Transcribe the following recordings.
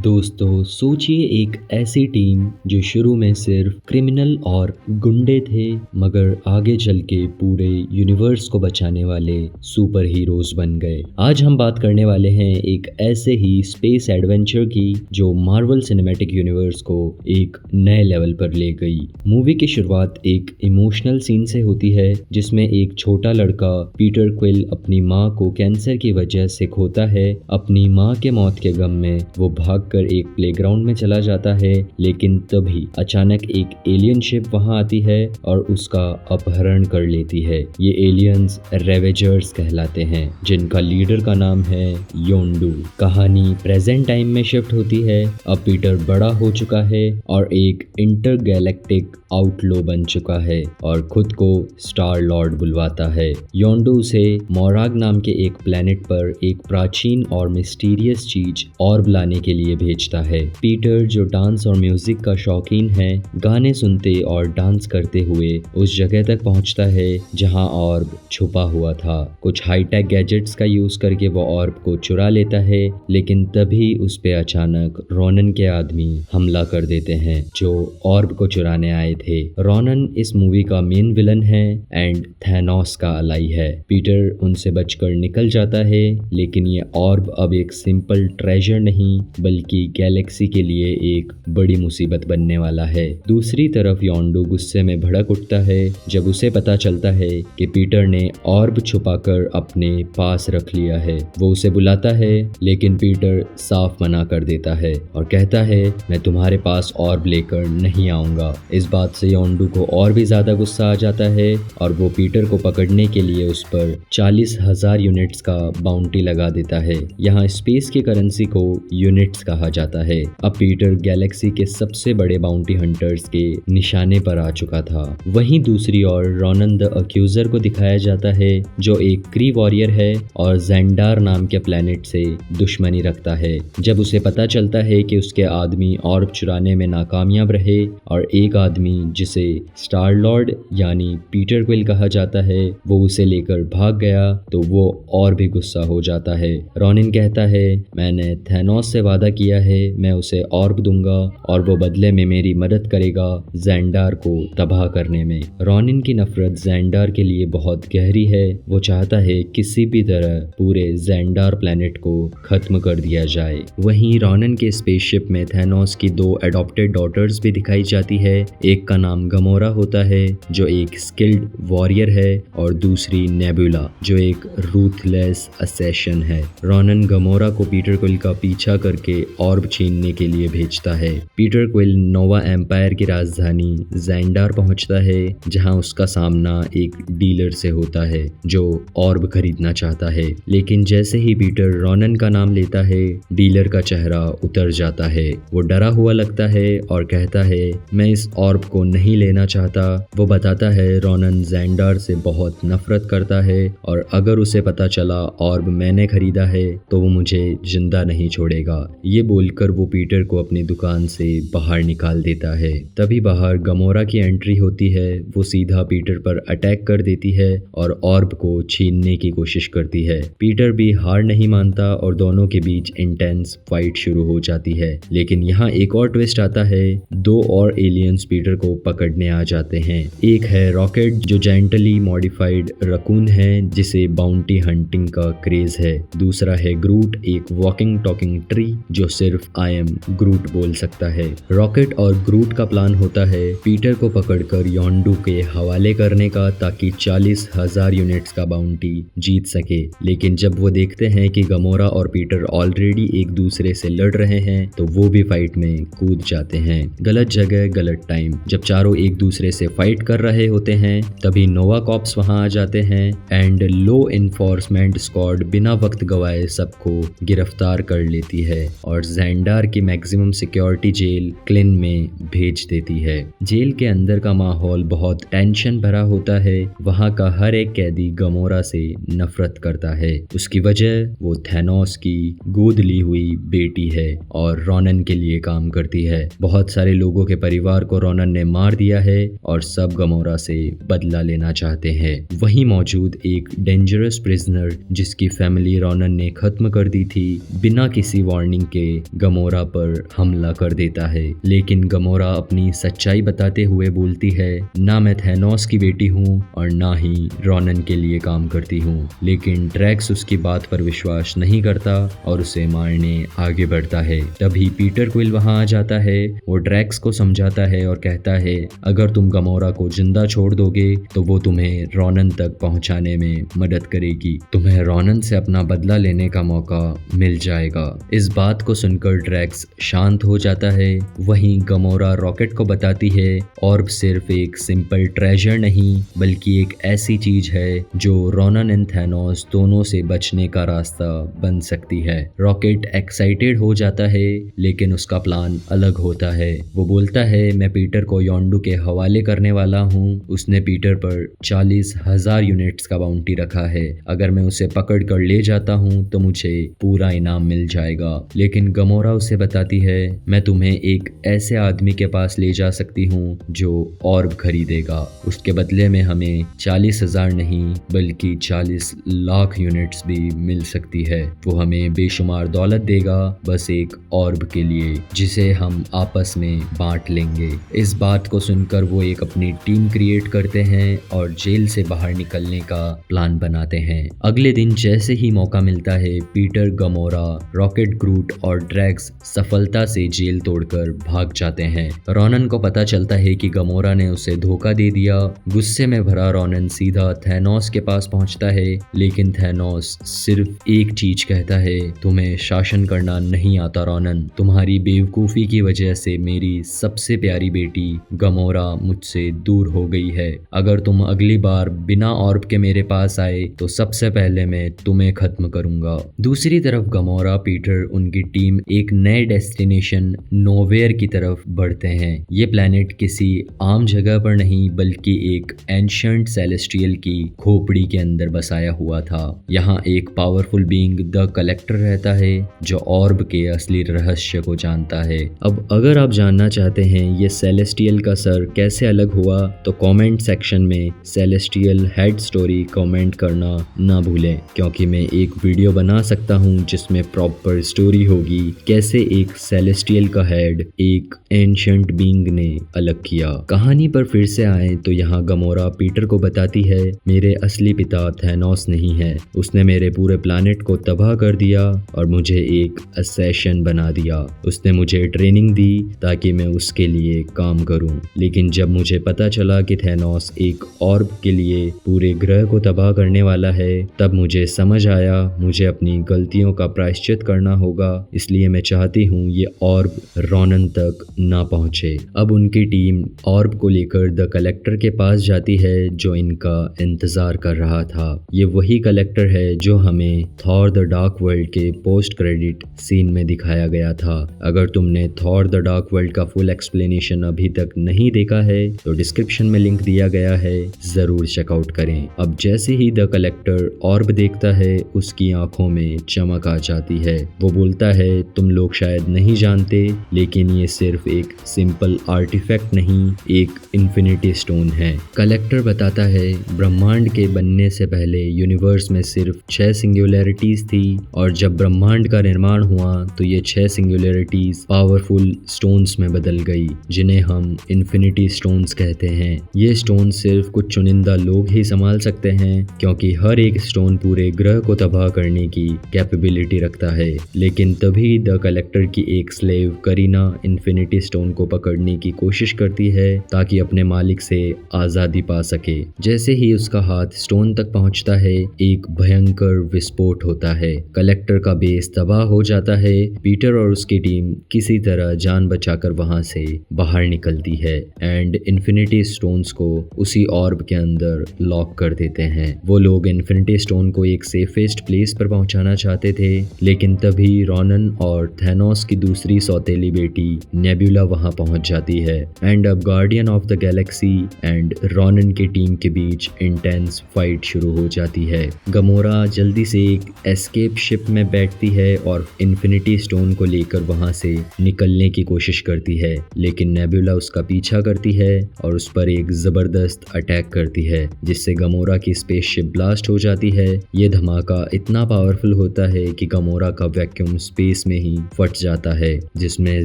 दोस्तों सोचिए एक ऐसी टीम जो शुरू में सिर्फ क्रिमिनल और गुंडे थे मगर आगे चल के पूरे यूनिवर्स को बचाने वाले सुपर हीरोज बन गए। आज हम बात करने वाले हैं एक ऐसे ही स्पेस एडवेंचर की जो मार्वल सिनेमैटिक यूनिवर्स को एक नए लेवल पर ले गई। मूवी की शुरुआत एक इमोशनल सीन से होती है जिसमें एक छोटा लड़का पीटर क्विल अपनी माँ को कैंसर की वजह से खोता है। अपनी माँ के मौत के गम में वो भागकर एक प्लेग्राउंड में चला जाता है, लेकिन तभी अचानक एक एलियन शिप वहां आती है और उसका अपहरण कर लेती है। ये एलियंस रेवेजर्स कहलाते हैं जिनका लीडर का नाम है योंडू। कहानी प्रेजेंट टाइम में शिफ्ट होती है। अब पीटर बड़ा हो चुका है और एक इंटरगैलेक्टिक आउटलो बन चुका है और खुद को स्टार लॉर्ड बुलवाता है। योंडू उसे मोराग नाम के एक प्लेनेट पर एक प्राचीन और मिस्टीरियस चीज ऑर्ब लाने के लिए भेजता है। पीटर जो डांस और म्यूजिक का शौकीन है, गाने सुनते और डांस करते हुए उस जगह तक पहुंचता है जहां ऑर्ब छुपा हुआ था। कुछ हाईटेक गैजेट्स का यूज करके वो ऑर्ब को चुरा लेता है, लेकिन तभी उस पे अचानक रोनन के आदमी हमला कर देते हैं जो ऑर्ब को चुराने आए थे। रोनन इस मूवी का मेन विलन है एंड थैनोस का अलाई है। पीटर उनसे बचकर निकल जाता है, लेकिन ये ऑर्ब अब एक सिंपल ट्रेजर नहीं बल्कि गैलेक्सी के लिए एक बड़ी मुसीबत बनने वाला है। दूसरी तरफ योंडू गुस्से में भड़क उठता है जब उसे पता चलता है कि पीटर ने ऑर्ब छुपाकर अपने पास रख लिया है। वो उसे बुलाता है, लेकिन पीटर साफ मना कर देता है और कहता है मैं तुम्हारे पास ऑर्ब लेकर नहीं आऊंगा। इस बात से योंडू को और भी ज्यादा गुस्सा आ जाता है और वो पीटर को पकड़ने के लिए उस पर 40,000 यूनिट्स का बाउंटी लगा देता है। यहाँ स्पेस की करेंसी को यूनिट्स कहा जाता है। अब पीटर गैलेक्सी के सबसे बड़े बाउंटी हंटर्स के निशाने पर आ चुका था। वहीं दूसरी ओर रोनन द अक्यूजर को दिखाया जाता है जो एक क्री वॉरियर है और ज़ेंडार नाम के प्लेनेट से दुश्मनी रखता है। जब उसे पता चलता है कि उसके आदमी ऑर्ब चुराने में नाकामयाब रहे और एक आदमी जिसे स्टार लॉर्ड यानी पीटर क्विल कहा जाता है वो उसे लेकर भाग गया, तो वो और भी गुस्सा हो जाता है। रोनिन कहता है मैंने थैनोस से वादा किया है, मैं उसे ऑर्ब दूंगा और वो बदले में मेरी मदद करेगा ज़ेंडार को तबाह करने में। रोनिन की नफरत ज़ेंडार के लिए बहुत गहरी है। वो चाहता है किसी भी तरह पूरे ज़ेंडार प्लेनेट को खत्म कर दिया जाए। वहीं रोनिन के स्पेसशिप में थैनोस की 2 एडॉप्टेड डॉटर्स भी दिखाई जाती है। एक का नाम गमोरा होता है जो एक स्किल्ड वॉरियर है और दूसरी नेबुला जो एक रूथलेस असैसिन है। रोनन गमोरा को पीटर क्विल का पीछा करके ऑर्ब छीनने के लिए भेजता है। पीटर क्विल नोवा एम्पायर की राजधानी ज़ेंडार पहुंचता है जहां उसका सामना एक डीलर से होता है जो ऑर्ब खरीदना चाहता है, लेकिन जैसे ही पीटर रोनन का नाम लेता है डीलर का चेहरा उतर जाता है। वो डरा हुआ लगता है और कहता है मैं इस ऑर्ब को नहीं लेना चाहता। वो बताता है रोनन ज़ेंडार से बहुत नफरत करता है और अगर उसे पता चला ऑर्ब मैंने खरीदा है तो वो मुझे जिंदा नहीं छोड़ेगा। ये बोलकर वो पीटर को अपनी दुकान से बाहर निकाल देता है। तभी बाहर गमोरा की एंट्री होती है। वो सीधा पीटर पर अटैक कर देती है और ऑर्ब को छीनने की कोशिश करती है। पीटर भी हार नहीं मानता और दोनों के बीच इंटेंस फाइट शुरू हो जाती है, लेकिन यहाँ एक और ट्विस्ट आता है। 2 और एलियंस पीटर को पकड़ने आ जाते हैं। एक है रॉकेट जो जेंटली मॉडिफाइड रकून है जिसे बाउंटी हंटिंग का क्रेज है। दूसरा है ग्रूट, एक वॉकिंग टॉकिंग ट्री जो सिर्फ आई एम ग्रूट बोल सकता है। रॉकेट और ग्रूट का प्लान होता है पीटर को पकड़कर योंडू के हवाले करने का ताकि 40,000 यूनिट्स का बाउंटी जीत सके, लेकिन जब वो देखते हैं कि गमोरा और पीटर ऑलरेडी एक दूसरे से लड़ रहे हैं तो वो भी फाइट में कूद जाते हैं। गलत जगह गलत टाइम। जब चारों एक दूसरे से फाइट कर रहे होते हैं तभी नोवा कॉप्स वहां आ जाते हैं एंड लो इन्फोर्समेंट स्क्वाड बिना वक्त गवाए सबको गिरफ्तार कर लेती है और ज़ेंडार की मैक्सिमम सिक्योरिटी जेल क्लिन में भेज देती है। जेल के अंदर का माहौल बहुत टेंशन भरा होता है। वहाँ का हर एक कैदी गमोरा से नफरत करता है। उसकी वजह वो थैनोस की गोद ली हुई बेटी है और रोनन के लिए काम करती है। बहुत सारे लोगों के परिवार को रोनन ने मार दिया है और सब गमोरा से बदला लेना चाहते हैं। वहीं मौजूद एक डेंजरस प्रिजनर जिसकी फैमिली रोनन ने खत्म कर दी थी बिना किसी वार्निंग के गमोरा पर हमला कर देता है। लेकिन गमोरा अपनी सच्चाई बताते हुए बोलती है, ना मैं थैनोस की बेटी हूँ और ना ही रॉनन के लिए काम करती हूँ। लेकिन ड्रैक्स उसकी बात पर विश्वास नहीं करता और उसे मारने आगे बढ़ता है। तभी पीटर क्विल वहां आ जाता है। वो ड्रैक्स को समझाता है और कहता है, अगर तुम गमोरा को जिंदा छोड़ दोगे तो वो तुम्हें रॉनन तक पहुंचाने में मदद करेगी। तुम्हें रॉनन से अपना बदला लेने का मौका मिल जाएगा। इस बात को सुनकर ड्रैक्स शांत हो जाता है। वहीं गमोरा रॉकेट को बताती है, ऑर्ब सिर्फ एक सिंपल ट्रेजर नहीं बल्कि एक ऐसी चीज है जो रॉनन एंड थैनोस दोनों से बचने का रास्ता बन सकती है। रॉकेट एक्साइटेड हो जाता है लेकिन उसका प्लान अलग होता है। वो बोलता है, मैं पीटर को योंडू के हवाले करने वाला हूँ। उसने पीटर पर 40,000 यूनिट्स का बाउंटी रखा है। अगर मैं उसे पकड़ कर ले जाता हूँ तो मुझे पूरा इनाम मिल जाएगा। लेकिन गमोरा उसे बताती है, मैं तुम्हें एक ऐसे आदमी के पास ले जा सकती हूँ जो ऑर्ब खरीदेगा। उसके बदले में हमें 40,000 नहीं बल्कि 40 लाख यूनिट्स भी मिल सकती है। वो हमें बेशुमार दौलत देगा बस एक ऑर्ब के लिए, जिसे हम आपस में बांट लेंगे। इस बात को सुनकर वो एक अपनी टीम क्रिएट करते हैं और जेल से बाहर निकलने का प्लान बनाते हैं। अगले दिन जैसे ही मौका मिलता है, पीटर, गमोरा, रॉकेट, ग्रूट और ड्रैक्स सफलता से जेल तोड़कर भाग जाते हैं। रॉनन को पता चलता है कि गमोरा ने उसे धोखा दे दिया। गुस्से में भरा रॉनन सीधा थैनोस के पास पहुंचता है, लेकिन थैनोस सिर्फ एक चीज कहता है, तुम्हें शासन करना नहीं आता रॉनन। तुम्हारी बेवकूफ़ी की वजह से मेरी सबसे प्यारी बेटी गमोरा मुझसे दूर हो गई है। अगर तुम अगली बार बिना ऑर्ब के मेरे पास आए तो सबसे पहले मैं तुम्हें खत्म करूंगा। दूसरी तरफ गमोरा, पीटर, उनकी टीम एक नए डेस्टिनेशन नोवेयर की तरफ बढ़ते हैं। ये प्लेनेट किसी आम जगह पर नहीं बल्कि एक एंशिएंट सेलेस्टियल की खोपड़ी के अंदर बसाया हुआ था। यहाँ एक पावरफुल बीइंग द कलेक्टर रहता है जो ऑर्ब के असली रहस्य को जानता है। अब अगर आप जानना चाहते हैं ये सेलेस्टियल का सर कैसे अलग हुआ तो कमेंट सेक्शन में सेलेस्टियल हेड स्टोरी कमेंट करना ना भूलें, क्योंकि मैं एक वीडियो बना सकता हूँ जिसमें प्रॉपर स्टोरी होगी कैसे एक सेलेस्टियल का हेड एक एंशिएंट बीइंग ने अलग किया। कहानी पर फिर से आए तो यहाँ गमोरा पीटर को बताती है, मेरे असली पिता थैनोस नहीं है। उसने मेरे पूरे प्लैनेट को तबाह कर दिया और मुझे एक असैसिन बना दिया। उसने मुझे ट्रेनिंग दी ताकि मैं उसके लिए काम करूं। लेकिन जब मुझे पता चला कि थैनोस एक ऑर्ब के लिए पूरे ग्रह को तबाह करने वाला है, तब मुझे समझ आया मुझे अपनी गलतियों का प्रायश्चित करना होगा। इसलिए मैं चाहती हूँ ये ऑर्ब रॉनन तक ना पहुँचे। अब उनकी टीम ऑर्ब को लेकर द कलेक्टर के पास जाती है जो इनका इंतजार कर रहा था। ये वही कलेक्टर है जो हमें थॉर द डार्क वर्ल्ड के पोस्ट क्रेडिट सीन में दिखाया गया था। अगर तुमने थॉर द डार्क वर्ल्ड का फुल एक्सप्लेनेशन अभी तक नहीं देखा है तो डिस्क्रिप्शन में लिंक दिया गया है, जरूर चेकआउट करें। अब जैसे ही द कलेक्टर ऑर्ब देखता है उसकी आंखों में चमक आ जाती है। वो बोलता है, तुम लोग शायद नहीं जानते लेकिन ये सिर्फ एक सिंपल आर्टिफैक्ट नहीं, एक इन्फिनिटी स्टोन है। कलेक्टर बताता है, ब्रह्मांड के बनने से पहले यूनिवर्स में सिर्फ 6 सिंगुलैरिटीज थी और जब ब्रह्मांड का निर्माण हुआ तो ये 6 सिंगुलैरिटीज पावरफुल स्टोन्स में बदल गई, जिन्हें हम इन्फिनिटी स्टोन्स कहते हैं। ये स्टोन सिर्फ कुछ चुनिंदा लोग ही संभाल सकते हैं क्योंकि हर एक स्टोन पूरे ग्रह को तबाह करने की कैपेबिलिटी रखता है। लेकिन तभी द कलेक्टर की एक स्लेव करीना इन्फिनिटी स्टोन को पकड़ने की कोशिश करती है ताकि अपने मालिक से आज़ादी पा सके। जैसे ही उसका हाथ स्टोन तक पहुंचता है, एक भयंकर विस्फोट होता है। कलेक्टर का बेस तबाह हो जाता है। पीटर और उसकी टीम किसी तरह जान बचाकर वहां से बाहर निकलती है एंड इन्फिनिटी स्टोन्स को उसी ऑर्ब के अंदर लॉक कर देते हैं। वो लोग इन्फिनिटी स्टोन को एक सेफेस्ट प्लेस पर पहुंचाना चाहते थे, लेकिन तभी रॉनन और थैनोस की दूसरी सौतेली बेटी नेबुला वहां पहुंच जाती है एंड अब guardian of the galaxy and Ronan की टीम के बीच इंटेंस फाइट शुरू हो जाती है। गमोरा जल्दी से एक एस्केप शिप में बैठती है और इन्फिनिटी स्टोन को लेकर वहां से निकलने की कोशिश करती है, लेकिन नेबुला उसका पीछा करती है और उस पर एक जबरदस्त अटैक करती है जिससे गमोरा की स्पेसशिप ब्लास्ट हो जाती है। ये धमाका इतना पावरफुल होता है कि गमोरा का वैक्यूम स्पेस स्पेस में ही फट जाता है, जिसमें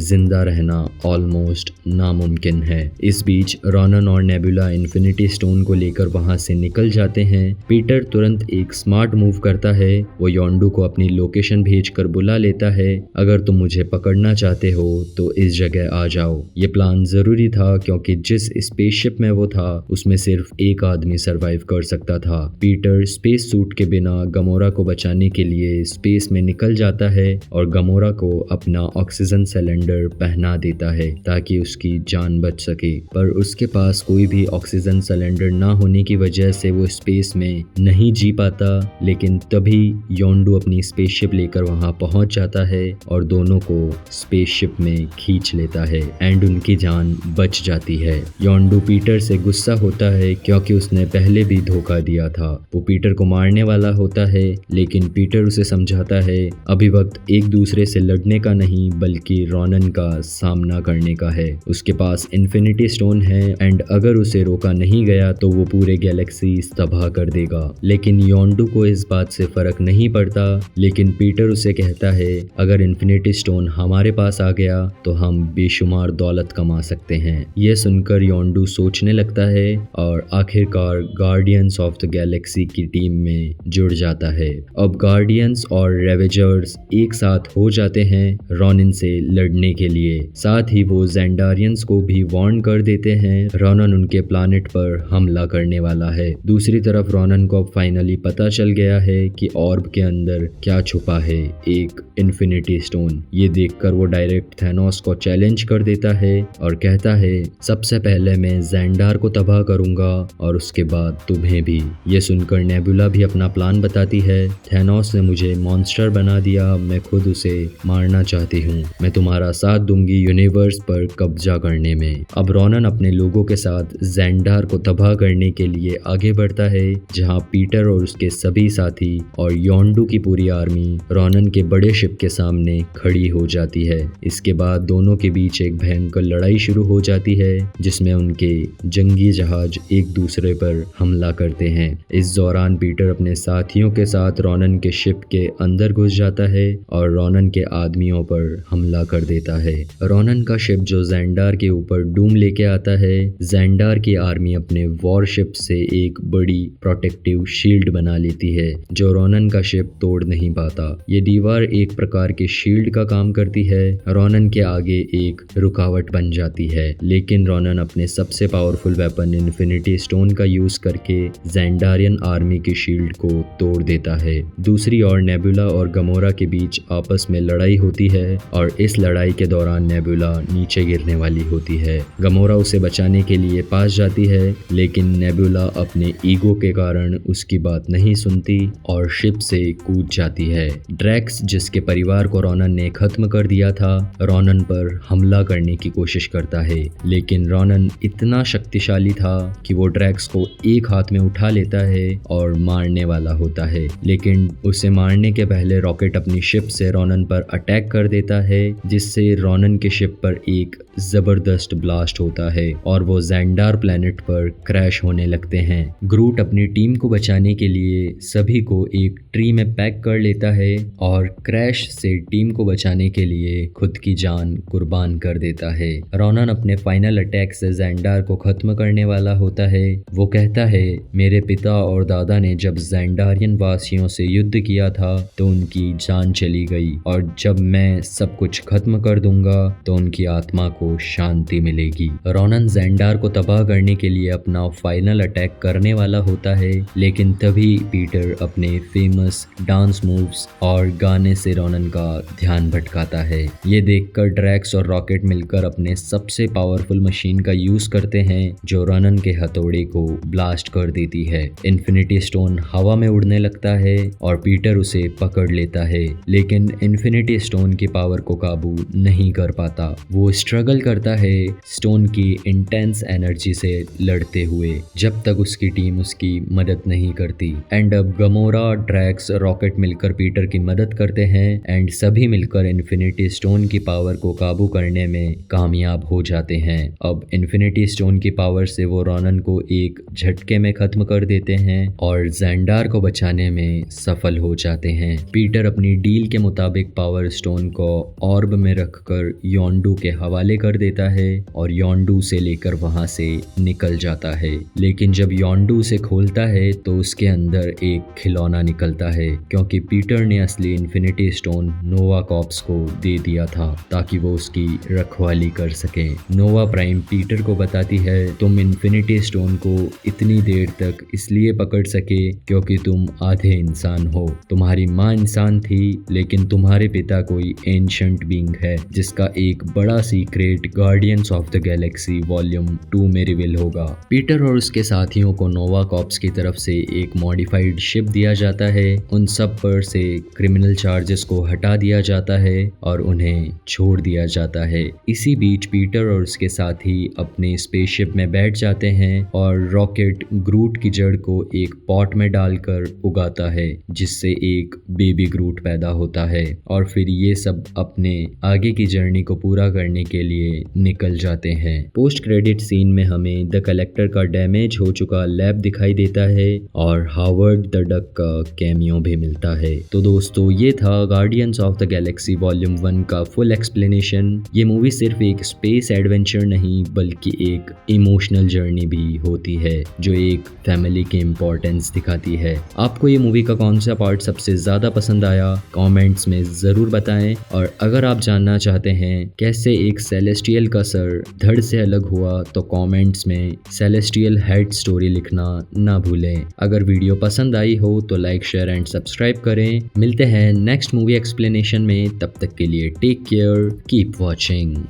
जिंदा रहना ऑलमोस्ट नामुमकिन है। इस बीच रॉनन और नेबुला इन्फिनिटी स्टोन को लेकर वहां से निकल जाते हैं। पीटर तुरंत एक स्मार्ट मूव करता है, वो योंडू को अपनी लोकेशन भेजकर बुला लेता है। अगर तुम मुझे पकड़ना चाहते हो तो इस जगह आ जाओ। ये प्लान जरूरी था क्योंकि जिस स्पेसशिप में वो था उसमें सिर्फ एक आदमी सरवाइव कर सकता था। पीटर स्पेस सूट के बिना गमोरा को बचाने के लिए स्पेस में निकल जाता है और गमोरा को अपना ऑक्सीजन सिलेंडर पहना देता है ताकि उसकी जान बच सके। पर उसके पास कोई भी ऑक्सीजन सिलेंडर ना होने की वजह से वो स्पेस में नहीं जी पाता। लेकिन तभी योंडू अपनी स्पेसशिप लेकर वहां पहुंच जाता है और दोनों को स्पेसशिप में खींच लेता है एंड उनकी जान बच जाती है। योंडू पीटर से गुस्सा होता है क्योंकि उसने पहले भी धोखा दिया था। वो पीटर को मारने वाला होता है, लेकिन पीटर उसे समझाता है अभी वक्त एक दूसरे से लड़ने का नहीं बल्कि रॉनन का सामना करने का है। उसके पास इन्फिनिटी स्टोन है एंड अगर उसे रोका नहीं गया तो वो पूरे गैलेक्सी तबाह कर देगा। लेकिन योंडू को इस बात से फर्क नहीं पड़ता। लेकिन पीटर उसे कहता है अगर इन्फिनिटी स्टोन हमारे पास आ गया तो हम बेशुमार दौलत कमा सकते हैं। यह सुनकर योंडू सोचने लगता है और आखिरकार गार्डियंस ऑफ द गैलेक्सी की टीम में जुड़ जाता है। अब गार्डियंस और रेवेजर्स एक साथ हो जाते हैं रॉनन से लड़ने के लिए। साथ ही वो ज़ेंडारियंस को भी वार्न कर देते हैं रॉनन उनके प्लानेट पर हमला करने वाला है। दूसरी तरफ रॉनन को अब फाइनली पता चल गया है कि ऑर्ब के अंदर क्या छुपा है, एक इन्फिनिटी स्टोन। ये देखकर वो डायरेक्ट थैनोस को चैलेंज कर देता है और कहता है सबसे पहले मैं ज़ेंडार को तबाह करूंगा और उसके बाद तुम्हें भी। ये सुनकर नेबुला भी अपना प्लान बताती है। थैनोस ने मुझे मॉन्स्टर बना दिया, मैं खुद उसे मारना चाहती हूँ। मैं तुम्हारा साथ दूंगी यूनिवर्स पर कब्जा करने में। अब रॉनन अपने लोगों के साथ ज़ेंडार को तबाह करने के लिए आगे बढ़ता है, जहाँ पीटर और उसके सभी साथी और योंडू की पूरी आर्मी रॉनन के बड़े शिप के सामने खड़ी हो जाती है। इसके बाद दोनों के बीच एक भयंकर लड़ाई शुरू हो जाती है जिसमें उनके जंगी जहाज एक दूसरे पर हमला करते हैं। इस दौरान पीटर अपने साथियों के साथ रॉनन के शिप के अंदर घुस जाता है और रॉनन के आदमियों पर हमला कर देता है। रॉनन का शिप जो ज़ेंडार के ऊपर डूम लेके आता है, ज़ेंडार की आर्मी अपने वॉरशिप से एक बड़ी प्रोटेक्टिव शील्ड बना लेती है जो रॉनन का शिप तोड़ नहीं पाता। ये दीवार एक प्रकार के शील्ड का काम करती है, रॉनन के आगे एक रुकावट बन जाती है। लेकिन रॉनन अपने सबसे पावरफुल वेपन इन्फिनिटी स्टोन का यूज करके ज़ेंडारियन आर्मी की शील्ड को तोड़ देता है। दूसरी ओर नेबुला और गमोरा के बीच आपस में लड़ाई होती है और इस लड़ाई के दौरान नेबुला नीचे गिरने वाली होती है। गमोरा उसे बचाने के लिए पास जाती है, लेकिन नेबुला अपने ईगो के कारण उसकी बात नहीं सुनती और शिप से कूद जाती है। ड्रैक्स, जिसके परिवार को रॉनन ने खत्म कर दिया था, रॉनन पर हमला करने की कोशिश करता है, लेकिन रॉनन इतना शक्तिशाली था कि वो ड्रैक्स को एक हाथ में उठा लेता है और मारने वाला होता है। लेकिन उसे मारने के पहले रॉकेट अपनी शिप से रॉनन पर अटैक कर देता है, जिससे रॉनन के शिप पर एक जबरदस्त ब्लास्ट होता है और वो ज़ेंडार प्लैनेट पर क्रैश होने लगते हैं। ग्रूट अपनी टीम को बचाने के लिए सभी को एक ट्री में पैक कर लेता है और क्रैश से टीम को बचाने के लिए खुद की जान कुर्बान कर देता है। रॉनन अपने फाइनल अटैक से ज़ेंडार को खत्म करने वाला होता है। वो कहता है मेरे पिता और दादा ने जब ज़ेंडारियन वासियों से युद्ध किया था तो उनकी जान चली गई और जब मैं सब कुछ खत्म कर दूंगा तो उनकी आत्मा को शांति मिलेगी। रॉनन ज़ेंडार को तबाह करने के लिए अपना फाइनल अटैक करने वाला होता है, लेकिन तभी पीटर अपने फेमस डांस मूव्स और गाने से रॉनन का ध्यान भटकाता है। ये देखकर ड्रैक्स और रॉकेट मिलकर अपने सबसे पावरफुल मशीन का यूज करते हैं जो रॉनन के हथौड़े को ब्लास्ट कर देती है। इन्फिनिटी स्टोन हवा में उड़ने लगता है और पीटर उसे पकड़ लेता है, लेकिन इन्फिनिटी स्टोन की पावर को काबू नहीं कर पाता। वो स्ट्रगल करता है स्टोन की इंटेंस एनर्जी से लड़ते हुए जब तक उसकी टीम उसकी मदद नहीं करती। एंड अब गमोरा, ड्रैक्स, रॉकेट मिलकर पीटर की मदद करते हैं एंड सभी मिलकर इन्फिनिटी स्टोन की पावर को काबू करने में कामयाब हो जाते हैं। अब इन्फिनिटी स्टोन की पावर से वो रॉनन को एक झटके में खत्म कर देते हैं और ज़ेंडार को बचाने में सफल हो जाते हैं। पीटर अपनी डील के मुताबिक मैजिक पावर स्टोन को ऑर्ब में रखकर योंडू के हवाले कर देता है और योंडू से लेकर वहां से निकल जाता है। लेकिन जब योंडू से खोलता है तो उसके अंदर एक खिलौना निकलता है, क्योंकि पीटर ने असली इन्फिनिटी स्टोन नोवा कॉर्प्स को दे दिया था ताकि वो उसकी रखवाली कर सके। नोवा प्राइम पीटर को बताती है, तुम इन्फिनिटी स्टोन को इतनी देर तक इसलिए पकड़ सके क्योंकि तुम आधे इंसान हो। तुम्हारी माँ इंसान थी लेकिन तुम्हारे पिता कोई एंशंट बीइंग है जिसका एक बड़ा secret guardians of the Galaxy volume 2 में रिवील होगा। पीटर और उसके साथियों को नोवा कॉर्प्स की तरफ से एक मॉडिफाइड शिप दिया जाता है। उन सब पर से क्रिमिनल चार्जेस को हटा दिया जाता है और उन्हें छोड़ दिया जाता है। इसी बीच पीटर और उसके साथी अपने स्पेसशिप में बैठ जाते हैं और रॉकेट ग्रूट की जड़ को एक पॉट में डालकर उगाता है, जिससे एक बेबी ग्रूट पैदा होता है और फिर ये सब अपने आगे की जर्नी को पूरा करने के लिए निकल जाते हैं। पोस्ट क्रेडिट सीन में हमें द कलेक्टर का डैमेज हो चुका लैब दिखाई देता है और हावर्ड द डक का कैमियो भी मिलता है। तो दोस्तों, ये था guardians of the Galaxy volume 1 का फुल एक्सप्लेनेशन। ये मूवी सिर्फ एक स्पेस एडवेंचर नहीं बल्कि एक इमोशनल जर्नी भी होती है जो एक फैमिली की इम्पोर्टेंस दिखाती है। आपको ये मूवी का कौन सा पार्ट सबसे ज़्यादा पसंद आया, कमेंट्स में ज़रूर बताएं। और अगर आप जानना चाहते हैं कैसे एक सेलेस्टियल का सर धड़ से अलग हुआ तो कमेंट्स में सेलेस्टियल हेड स्टोरी लिखना ना भूलें। अगर वीडियो पसंद आई हो तो लाइक, शेयर एंड सब्सक्राइब करें। मिलते हैं नेक्स्ट मूवी एक्सप्लेनेशन में, तब तक के लिए टेक केयर, कीप वॉचिंग।